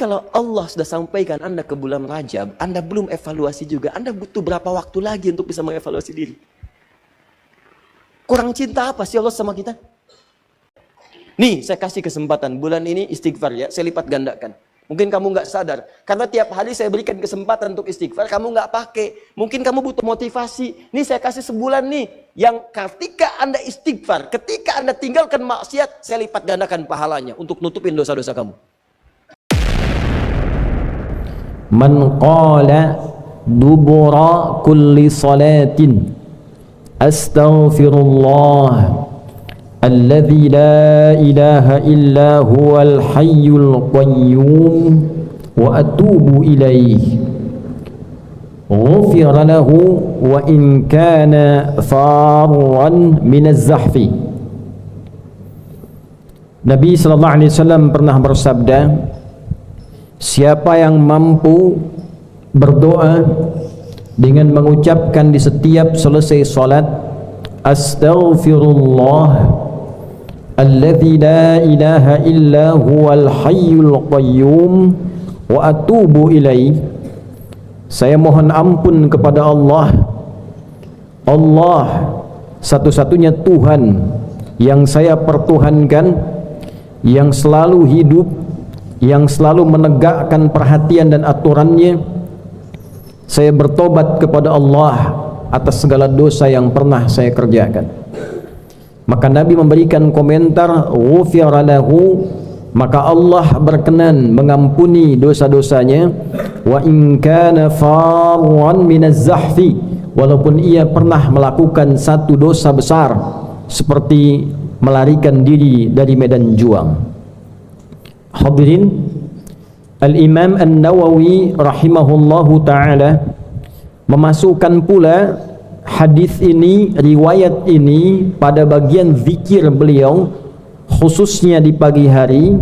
kalau Allah sudah sampaikan Anda ke bulan Rajab, Anda belum evaluasi juga, Anda butuh berapa waktu lagi untuk bisa mengevaluasi diri? Kurang cinta apa sih Allah sama kita? Nih, saya kasih kesempatan, bulan ini istighfar ya, saya lipat gandakan. Mungkin kamu nggak sadar, karena tiap hari saya berikan kesempatan untuk istighfar, kamu nggak pakai. Mungkin kamu butuh motivasi. Nih saya kasih sebulan nih, yang ketika Anda istighfar, ketika Anda tinggalkan maksiat, saya lipat gandakan pahalanya untuk nutupin dosa-dosa kamu. Man qala dubura kulli salatin astaghfirullah alladzi la ilaha illa huwal hayyul qayyum wa atubu ilaih ghufira lahu wa in kana farran min az-zahfi. Nabi sallallahu alaihi wasallam pernah bersabda, siapa yang mampu berdoa dengan mengucapkan di setiap selesai salat astaghfirullah alladzi la ilaha illa huwal hayyul qayyum wa atubu ilaih, saya mohon ampun kepada Allah, Allah satu-satunya Tuhan yang saya pertuhankan, yang selalu hidup, yang selalu menegakkan perhatian dan aturannya. Saya bertobat kepada Allah atas segala dosa yang pernah saya kerjakan. Maka Nabi memberikan komentar, ghufira lahu, maka Allah berkenan mengampuni dosa-dosanya, wa in kana farran minaz zahfi, walaupun ia pernah melakukan satu dosa besar seperti melarikan diri dari medan juang. Hadirin, Al-Imam An-Nawawi rahimahullahu ta'ala memasukkan pula hadis ini, riwayat ini pada bagian zikir beliau khususnya di pagi hari,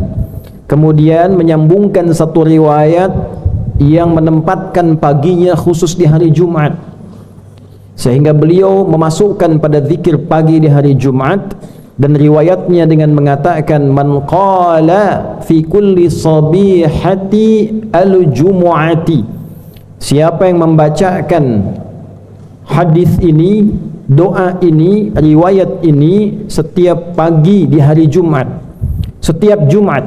kemudian menyambungkan satu riwayat yang menempatkan paginya khusus di hari Jumat, sehingga beliau memasukkan pada zikir pagi di hari Jumat. Dan riwayatnya dengan mengatakan, man qala fi kulli sabihati al-jumu'ati, siapa yang membacakan hadis ini, doa ini, riwayat ini setiap pagi di hari Jumat, setiap Jumat,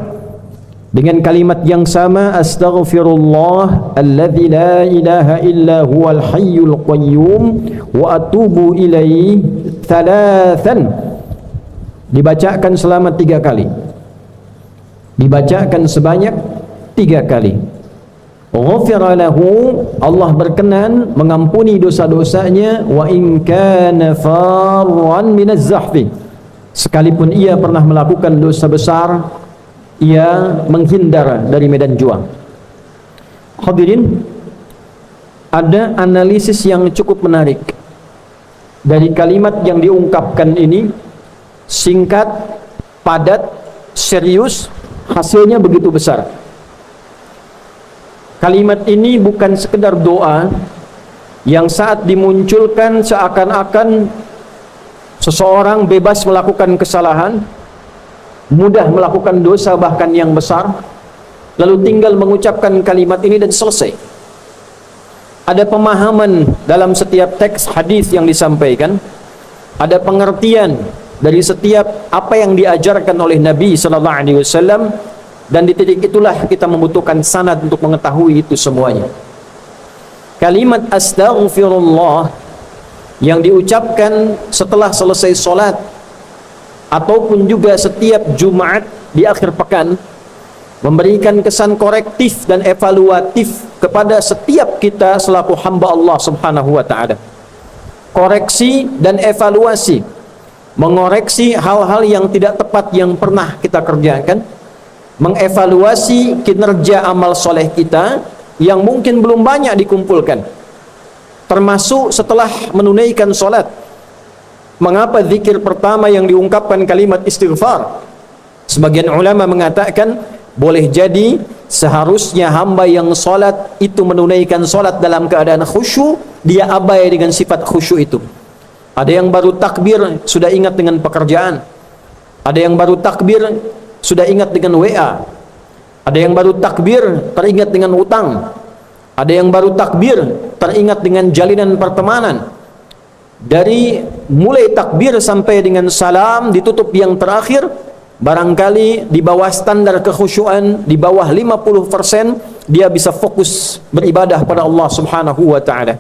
dengan kalimat yang sama, astaghfirullah alladzi la ilaha illa huwal hayyul qayyum wa atubu ilaihi thalathan, dibacakan selama 3 kali, dibacakan sebanyak 3 kali. Ghufira lahu, Allah berkenan mengampuni dosa-dosanya, wa in kana farran minaz zahfi, sekalipun ia pernah melakukan dosa besar, ia menghindar dari medan juang. Hadirin, ada analisis yang cukup menarik dari kalimat yang diungkapkan ini. Singkat, padat, serius, hasilnya begitu besar. Kalimat ini bukan sekedar doa yang saat dimunculkan seakan-akan seseorang bebas melakukan kesalahan, mudah melakukan dosa bahkan yang besar, lalu tinggal mengucapkan kalimat ini dan selesai. Ada pemahaman dalam setiap teks hadis yang disampaikan, ada pengertian dari setiap apa yang diajarkan oleh Nabi sallallahu alaihi wasallam, dan di titik itulah kita membutuhkan sanad untuk mengetahui itu semuanya. Kalimat astaghfirullah yang diucapkan setelah selesai salat ataupun juga setiap Jumat di akhir pekan memberikan kesan korektif dan evaluatif kepada setiap kita selaku hamba Allah Subhanahu wa taala. Koreksi dan evaluasi, mengoreksi hal-hal yang tidak tepat yang pernah kita kerjakan, mengevaluasi kinerja amal soleh kita yang mungkin belum banyak dikumpulkan, termasuk setelah menunaikan solat. Mengapa zikir pertama yang diungkapkan kalimat istighfar? Sebagian ulama mengatakan, boleh jadi seharusnya hamba yang solat itu menunaikan solat dalam keadaan khusyuk, dia abai dengan sifat khusyuk itu. Ada yang baru takbir sudah ingat dengan pekerjaan, ada yang baru takbir sudah ingat dengan WA, Ada yang baru takbir teringat dengan hutang. Ada yang baru takbir teringat dengan jalinan pertemanan. Dari mulai takbir sampai dengan salam ditutup yang terakhir, barangkali di bawah standar kekhusyuan, di bawah 50%, dia bisa fokus beribadah pada Allah Subhanahu wa taala.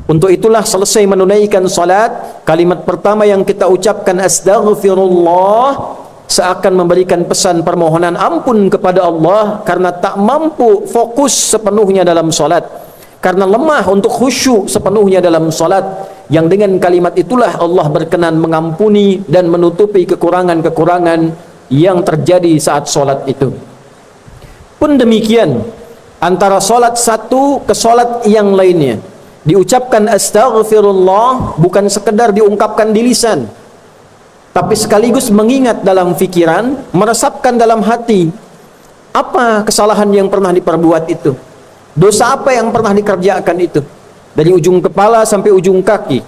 Untuk itulah selesai menunaikan salat, kalimat pertama yang kita ucapkan astaghfirullah, seakan memberikan pesan permohonan ampun kepada Allah karena tak mampu fokus sepenuhnya dalam salat, karena lemah untuk khusyuk sepenuhnya dalam salat. Yang dengan kalimat itulah Allah berkenan mengampuni dan menutupi kekurangan-kekurangan yang terjadi saat salat itu. Pun demikian, antara salat satu ke salat yang lainnya, diucapkan astaghfirullah bukan sekedar diungkapkan di lisan, tapi sekaligus mengingat dalam fikiran, meresapkan dalam hati apa kesalahan yang pernah diperbuat itu, dosa apa yang pernah dikerjakan itu, dari ujung kepala sampai ujung kaki,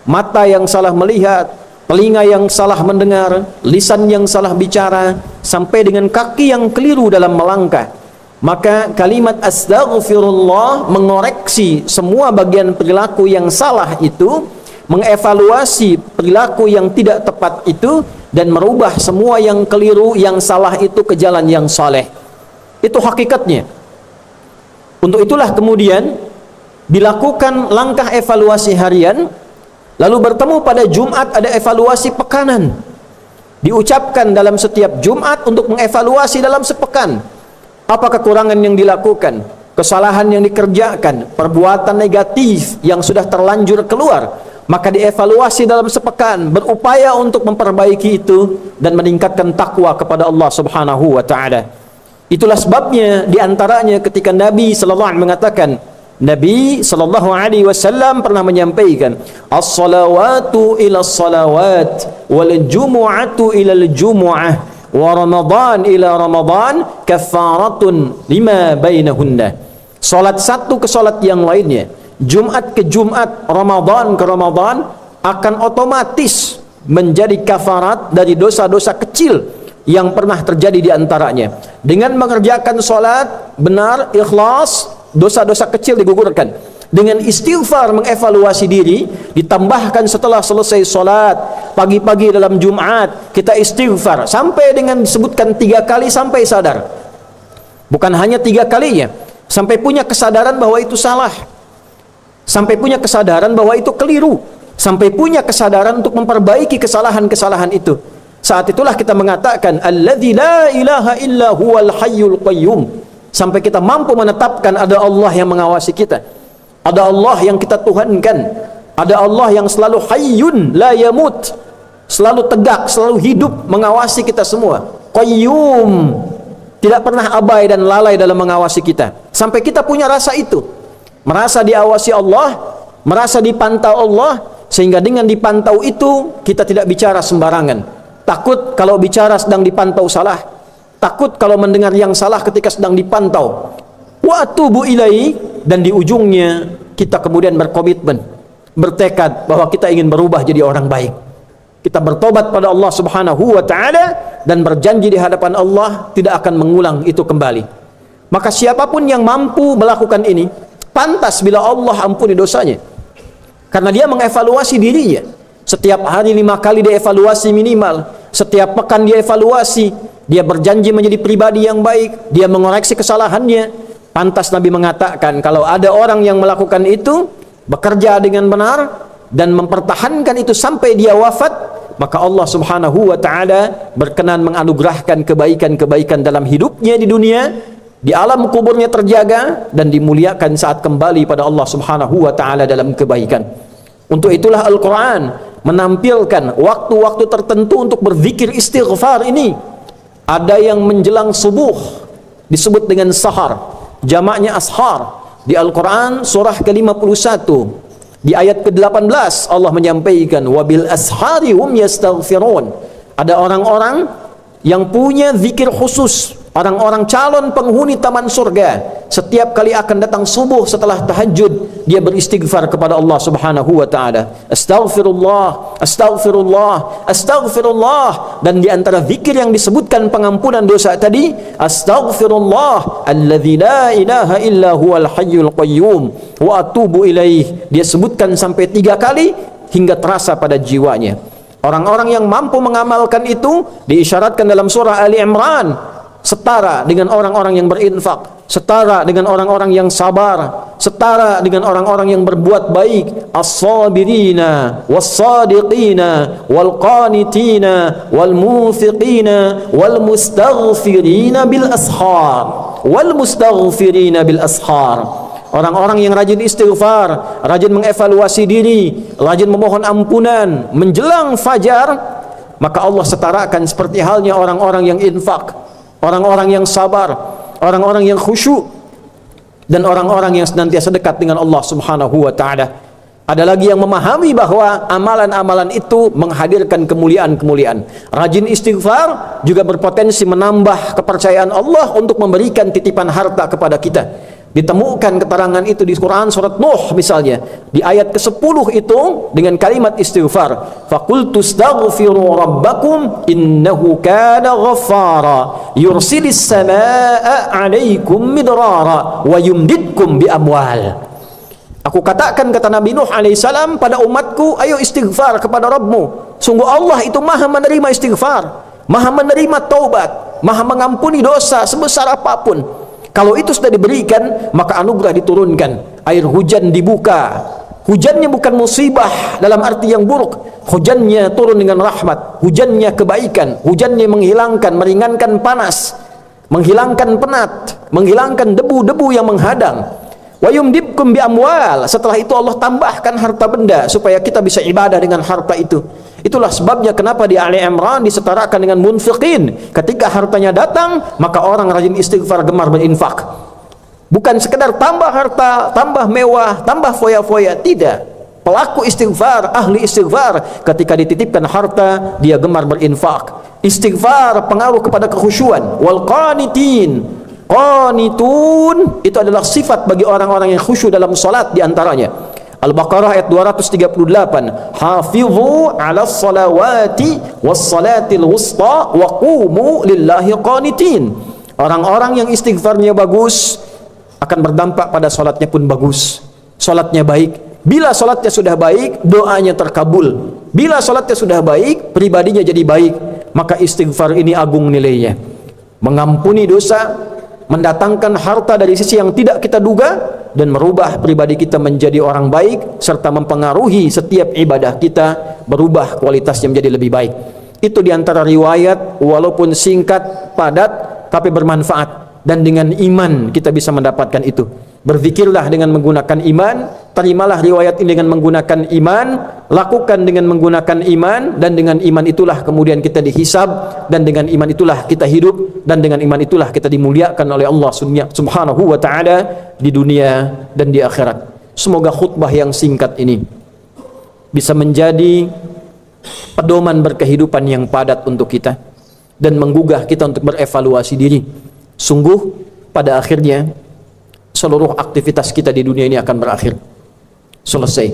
mata yang salah melihat, telinga yang salah mendengar, lisan yang salah bicara, sampai dengan kaki yang keliru dalam melangkah. Maka kalimat astaghfirullah mengoreksi semua bagian perilaku yang salah itu, mengevaluasi perilaku yang tidak tepat itu, dan merubah semua yang keliru, yang salah itu ke jalan yang saleh. Itu hakikatnya. Untuk itulah kemudian dilakukan langkah evaluasi harian, lalu bertemu pada Jumat ada evaluasi pekanan. Diucapkan dalam setiap Jumat untuk mengevaluasi dalam sepekan. Apa kekurangan yang dilakukan, kesalahan yang dikerjakan, perbuatan negatif yang sudah terlanjur keluar, maka dievaluasi dalam sepekan, berupaya untuk memperbaiki itu dan meningkatkan takwa kepada Allah Subhanahu wa taala. Itulah sebabnya diantaranya ketika Nabi sallallahu alaihi mengatakan, Nabi sallallahu alaihi wasallam pernah menyampaikan, as-salawatu ila as-salawat wal jumu'atu ila al-jumu'ah wa Ramadan ila Ramadan kafaratun lima bainahunna. Salat satu ke salat yang lainnya, Jumat ke Jumat, Ramadan ke Ramadan, akan otomatis menjadi kafarat dari dosa-dosa kecil yang pernah terjadi di antaranya. Dengan mengerjakan salat benar, ikhlas, dosa-dosa kecil digugurkan. Dengan istighfar mengevaluasi diri, ditambahkan setelah selesai salat, pagi-pagi dalam Jumat kita istighfar sampai dengan disebutkan 3 kali sampai sadar. Bukan hanya 3 kalinya, sampai punya kesadaran bahwa itu salah, sampai punya kesadaran bahwa itu keliru, sampai punya kesadaran untuk memperbaiki kesalahan-kesalahan itu. Saat itulah kita mengatakan alladzi la ilaha illa huwal hayyul qayyum, sampai kita mampu menetapkan ada Allah yang mengawasi kita, ada Allah yang kita tuhankan, ada Allah yang selalu hayyun la yamut, selalu tegak, selalu hidup mengawasi kita semua, qayyum, tidak pernah abai dan lalai dalam mengawasi kita. Sampai kita punya rasa itu, merasa diawasi Allah, merasa dipantau Allah, sehingga dengan dipantau itu kita tidak bicara sembarangan. Takut kalau bicara sedang dipantau salah, takut kalau mendengar yang salah ketika sedang dipantau. Wa atubu ilaihi, dan di ujungnya kita kemudian berkomitmen, bertekad bahwa kita ingin berubah jadi orang baik. Kita bertobat pada Allah Subhanahu wa taala dan berjanji di hadapan Allah tidak akan mengulang itu kembali. Maka siapapun yang mampu melakukan ini, pantas bila Allah ampuni dosanya, karena dia mengevaluasi dirinya. Setiap hari 5 kali dia evaluasi minimal, setiap pekan dia evaluasi, dia berjanji menjadi pribadi yang baik, dia mengoreksi kesalahannya. Pantas Nabi mengatakan, kalau ada orang yang melakukan itu, bekerja dengan benar dan mempertahankan itu sampai dia wafat, maka Allah Subhanahu wa taala berkenan menganugerahkan kebaikan-kebaikan dalam hidupnya di dunia, di alam kuburnya terjaga, dan dimuliakan saat kembali pada Allah Subhanahu wa taala dalam kebaikan. Untuk itulah Al-Quran menampilkan waktu-waktu tertentu untuk berzikir istighfar ini. Ada yang menjelang subuh disebut dengan sahar, jamaknya ashar. Di Al-Quran surah ke-51 di ayat ke-18 Allah menyampaikan, wabil ashari hum yastaghfirun. Ada orang-orang yang punya zikir khusus, Orang-orang calon penghuni taman surga, setiap kali akan datang subuh setelah tahajud, dia beristighfar kepada Allah Subhanahu wa taala. Astaghfirullah, astaghfirullah, astaghfirullah. Dan di antara zikir yang disebutkan pengampunan dosa tadi, astaghfirullah alladzi la ilaha illa huwal hayyul qayyum wa atubu ilaih. Dia sebutkan sampai 3 kali hingga terasa pada jiwanya. Orang-orang yang mampu mengamalkan itu diisyaratkan dalam surah Ali Imran setara dengan orang-orang yang berinfak, setara dengan orang-orang yang sabar, setara dengan orang-orang yang berbuat baik. As-sabirina was-sadiqina wal-qanitina wal-munfiqina wal-mustaghfirina bil ashar, wal-mustaghfirina bil ashar. Orang-orang yang rajin istighfar, rajin mengevaluasi diri, rajin memohon ampunan menjelang fajar, maka Allah setarakan seperti halnya orang-orang yang infak, orang-orang yang sabar, orang-orang yang khusyuk, dan orang-orang yang senantiasa dekat dengan Allah Subhanahu wa taala. Ada lagi yang memahami bahwa amalan-amalan itu menghadirkan kemuliaan-kemuliaan. Rajin istighfar juga berpotensi menambah kepercayaan Allah untuk memberikan titipan harta kepada kita. Ditemukan keterangan itu di Quran surat Nuh misalnya, di ayat ke-10 itu dengan kalimat istighfar, faqultu astaghfiru rabbakum innahu kana ghaffara yursilis samaa'a 'alaikum midrara wa yumdidkum bi amwal. Aku katakan, kata Nabi Nuh alaihissalam pada umatku, ayo istighfar kepada Rabbmu. Sungguh Allah itu maha menerima istighfar, maha menerima taubat, maha mengampuni dosa sebesar apapun. Kalau itu sudah diberikan, maka anugerah diturunkan, air hujan dibuka. Hujannya bukan musibah dalam arti yang buruk, hujannya turun dengan rahmat, hujannya kebaikan, hujannya menghilangkan, meringankan panas, menghilangkan penat, menghilangkan debu-debu yang menghadang. Wa yumdibkum bi amwal. Setelah itu Allah tambahkan harta benda supaya kita bisa ibadah dengan harta itu. Itulah sebabnya kenapa di Ali Imran disetarakan dengan munfiqin. Ketika hartanya datang, maka orang rajin istighfar, gemar berinfak. Bukan sekedar tambah harta, tambah mewah, tambah foya-foya, tidak. Pelaku istighfar, ahli istighfar, ketika dititipkan harta, dia gemar berinfak. Istighfar pengaruh kepada kekhusyuan. Wal qanitin, qanitun itu adalah sifat bagi orang-orang yang khusyuk dalam salat. Di antaranya Al-Baqarah ayat 238, hafizu 'alas salawati was salatil wusta wa qumu lillahi qanitin. Orang-orang yang istighfarnya bagus akan berdampak pada salatnya pun bagus, salatnya baik. Bila salatnya sudah baik, doanya terkabul. Bila salatnya sudah baik, pribadinya jadi baik. Maka istighfar ini agung nilainya, mengampuni dosa, mendatangkan harta dari sisi yang tidak kita duga, dan merubah pribadi kita menjadi orang baik, serta mempengaruhi setiap ibadah kita berubah kualitasnya menjadi lebih baik. Itu diantara riwayat, walaupun singkat, padat, tapi bermanfaat, dan dengan iman kita bisa mendapatkan itu. Berzikirlah dengan menggunakan iman, terimalah riwayat ini dengan menggunakan iman, lakukan dengan menggunakan iman, dan dengan iman itulah kemudian kita dihisab, dan dengan iman itulah kita hidup, dan dengan iman itulah kita dimuliakan oleh Allah Subhanahu wa ta'ala di dunia dan di akhirat. Semoga khutbah yang singkat ini bisa menjadi pedoman berkehidupan yang padat untuk kita, dan menggugah kita untuk berevaluasi diri. Sungguh pada akhirnya seluruh aktivitas kita di dunia ini akan berakhir, selesai.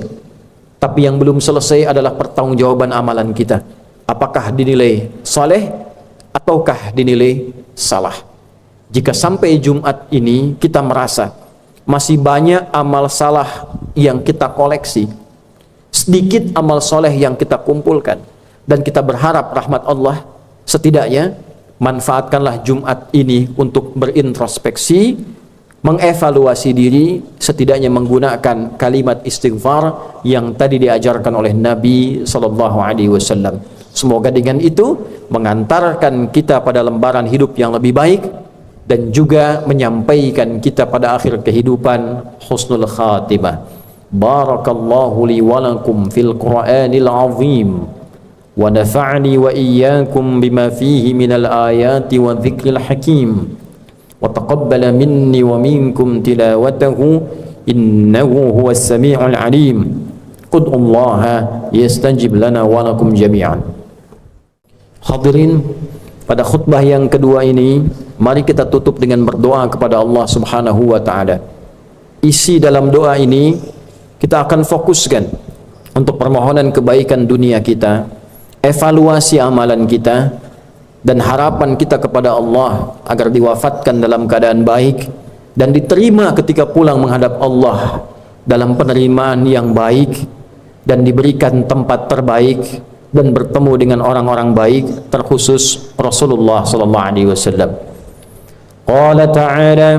Tapi yang belum selesai adalah pertanggungjawaban amalan kita. Apakah dinilai saleh ataukah dinilai salah? Jika sampai Jumat ini kita merasa masih banyak amal salah yang kita koleksi, sedikit amal soleh yang kita kumpulkan, dan kita berharap rahmat Allah, setidaknya manfaatkanlah Jumat ini untuk berintrospeksi, mengevaluasi diri, setidaknya menggunakan kalimat istighfar yang tadi diajarkan oleh Nabi sallallahu alaihi wasallam. Semoga dengan itu mengantarkan kita pada lembaran hidup yang lebih baik, dan juga menyampaikan kita pada akhir kehidupan husnul khatimah. Barakallahu li wa lakum fil Qur'anil azim, wa nafa'ni wa iyyakum bima fihi minal ayati wa dzikril hakim. وتقبل مني ومنكم تلاوته إنه هو السميع العليم ادعوا الله يستجب لنا ولكم جميعا. Hadirin, pada khutbah yang kedua ini mari kita tutup dengan berdoa kepada Allah Subhanahu wa taala. Isi dalam doa ini kita akan fokuskan untuk permohonan kebaikan dunia kita, evaluasi amalan kita, dan harapan kita kepada Allah agar diwafatkan dalam keadaan baik dan diterima ketika pulang menghadap Allah dalam penerimaan yang baik, dan diberikan tempat terbaik dan bertemu dengan orang-orang baik, terkhusus Rasulullah sallallahu alaihi wasallam. Qala ta'ala,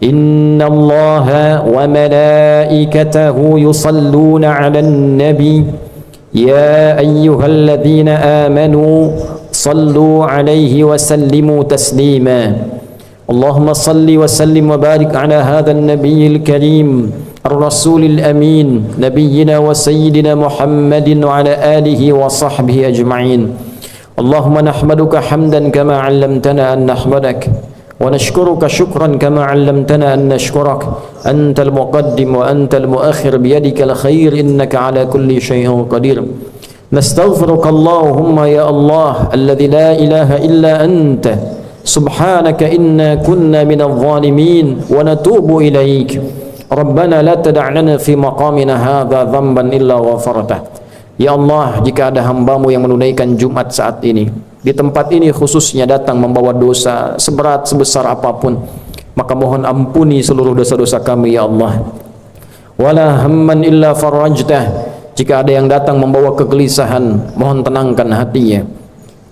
inna Allaha wa malaikatahu yusalluna 'alan nabi ya ayyuhalladzina amanu sallu 'alaihi wa sallimu taslima. Allahumma salli wa sallim wa barik 'ala hadzal nabiyil karim الرسول الأمين نبينا وسيدنا محمد وعلى آله وصحبه أجمعين. اللهم نحمدك حمدا كما علمتنا أن نحمدك، ونشكرك شكرا كما علمتنا أن نشكرك. أنت المقدم وأنت المؤخر بيدك الخير إنك على كل شيء قدير. نستغفرك اللهم يا الله الذي لا إله إلا أنت سبحانك إنا كنا من الظالمين ونتوب إليك. Rabbana la tada' lana fi maqamina hadza dhanban illa ghafartah. Ya Allah, jika ada hamba-Mu yang menunaikan Jumat saat ini, di tempat ini khususnya datang membawa dosa seberat sebesar apapun, maka mohon ampuni seluruh dosa-dosa kami ya Allah. Wala hamman illa farajtah. Jika ada yang datang membawa kegelisahan, mohon tenangkan hatinya.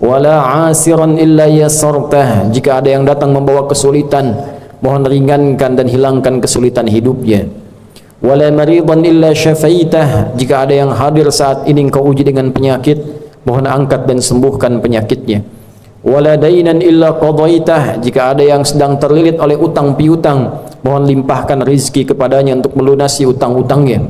Wala asiran illa yasartah. Jika ada yang datang membawa kesulitan, mohon ringankan dan hilangkan kesulitan hidupnya. Wala maridan illa syafaitah. Jika ada yang hadir saat ini engkau uji dengan penyakit, mohon angkat dan sembuhkan penyakitnya. Wala dainan illa qadaitah. Jika ada yang sedang terlilit oleh utang piutang, mohon limpahkan rizki kepadanya untuk melunasi utang-utangnya.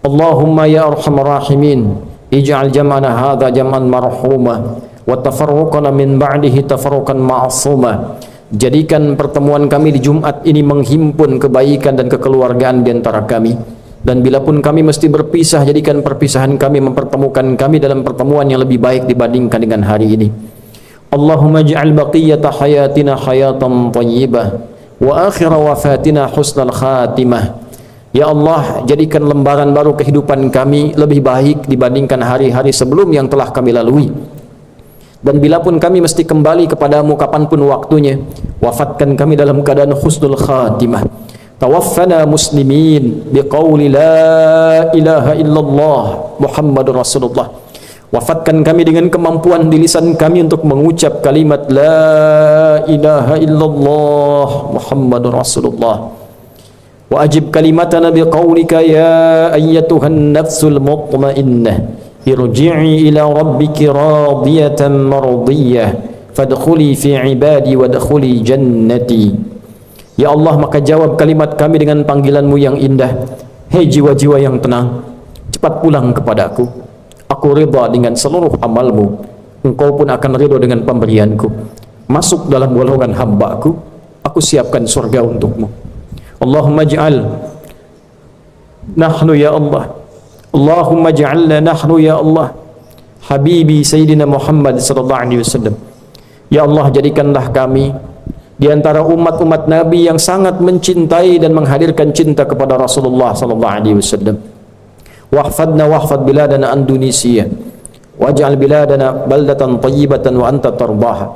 Allahumma ya arhamar rahimin, ij'al jam'ana hadza jam'an marhuma wa tafarruqana min ba'dihi tafarruqan ma'suma. Jadikan pertemuan kami di Jumat ini menghimpun kebaikan dan kekeluargaan di antara kami, dan bila pun kami mesti berpisah, jadikan perpisahan kami mempertemukan kami dalam pertemuan yang lebih baik dibandingkan dengan hari ini. Allahumma ij'al baqiyata hayatina hayatan thayyibah wa akhir wafatina husnal khatimah. Ya Allah, jadikan lembaran baru kehidupan kami lebih baik dibandingkan hari-hari sebelum yang telah kami lalui. Dan bila pun kami mesti kembali kepadamu kapanpun waktunya, wafatkan kami dalam keadaan husnul khatimah. Tawaffana muslimin biqauli la ilaha illallah Muhammadur Rasulullah. Wafatkan kami dengan kemampuan di lisan kami untuk mengucap kalimat la ilaha illallah Muhammadur Rasulullah. Wa ajib kalimatana biqaulika ya ayyatuhan nafsul mutmainnah irji'i ila rabbiki radiyatan mardiyah fadkhuli fi ibadi wadkhuli jannati. Ya Allah, maka jawab kalimat kami dengan panggilanmu yang indah. Hei jiwa-jiwa yang tenang, cepat pulang kepadaku. Aku ridha dengan seluruh amalmu, engkau pun akan ridha dengan pemberianku. Masuk dalam golongan hamba-Ku, aku siapkan surga untukmu. Allahumma ij'al nahnu ya Allah, Allahumma ja'alna nahnu ya Allah habibi Sayyidina Muhammad sallallahu alaihi wasallam. Ya Allah, jadikanlah kami di antara umat-umat Nabi yang sangat mencintai dan menghadirkan cinta kepada Rasulullah sallallahu alaihi wasallam. Wahfadna wahfad biladana Indonesia, waj'al biladana baldatan thayyibatan wa anta tardaha.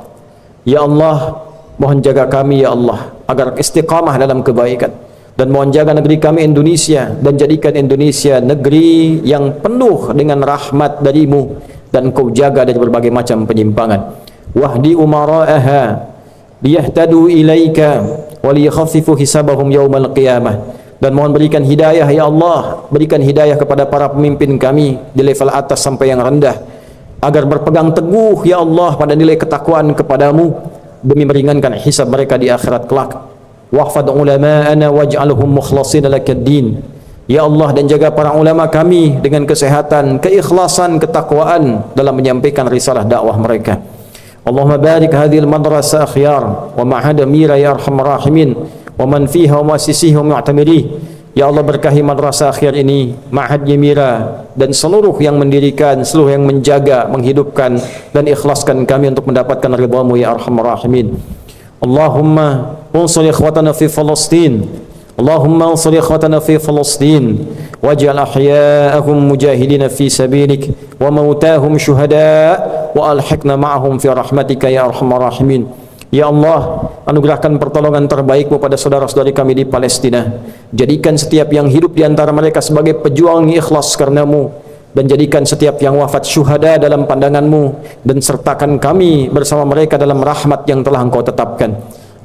Ya Allah, mohon jaga kami ya Allah agar istiqamah dalam kebaikan, dan mohon jaga negeri kami Indonesia, dan jadikan Indonesia negeri yang penuh dengan rahmat darimu, dan Kau jaga dari berbagai macam penyimpangan. Wahdi umara'aha liyahtadu ilaika wa liyakhaffifu hisabahum yaumal qiyamah. Dan mohon berikan hidayah ya Allah, berikan hidayah kepada para pemimpin kami di level atas sampai yang rendah, agar berpegang teguh ya Allah pada nilai ketakwaan kepadamu demi meringankan hisab mereka di akhirat kelak. Wahfad ulama'ana waj'alhum mukhlasin lakad-din. Ya Allah, dan jaga para ulama kami dengan kesehatan, keikhlasan, ketakwaan dalam menyampaikan risalah dakwah mereka. Allahumma barik hadhil madrasah akhyar wa ma'had mira ya arhamar rahimin wa man fiha wa muassisihi wa mu'tamirih. Ya Allah, berkahi madrasah akhir ini, Ma'had Yemira, dan seluruh yang mendirikan, seluruh yang menjaga, menghidupkan dan ikhlaskan kami untuk mendapatkan ridha-Mu ya arhamar rahimin. Allahumma unsur ikhwatana fi Palestin, Allahumma unsur ikhwatana fi Palestin, waj'al ahya'ahum mujahidina fi sabilik wa mautahum syuhada wa alhiqna ma'ahum fi rahmatika ya arhamar rahimin. Ya Allah, anugerahkan pertolongan terbaik-Mu pada saudara-saudari kami di Palestina. Jadikan setiap yang hidup di antara mereka sebagai pejuang ikhlas karena-Mu, dan jadikan setiap yang wafat syuhada dalam pandangan-Mu, dan sertakan kami bersama mereka dalam rahmat yang telah Engkau tetapkan.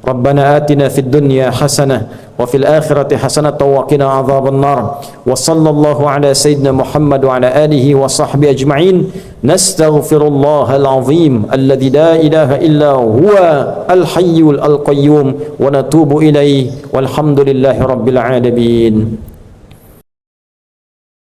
Rabbana atina fid dunya hasanah wa fil akhirati hasanah wa qina adzaban nar. Wa sallallahu ala sayyidina Muhammad wa ala alihi wa sahbihi ajma'in. Nastaghfirullahal azim alladzi la ilaha illa huwa al hayyul al qayyum wa natubu ilaihi walhamdulillahi rabbil alamin.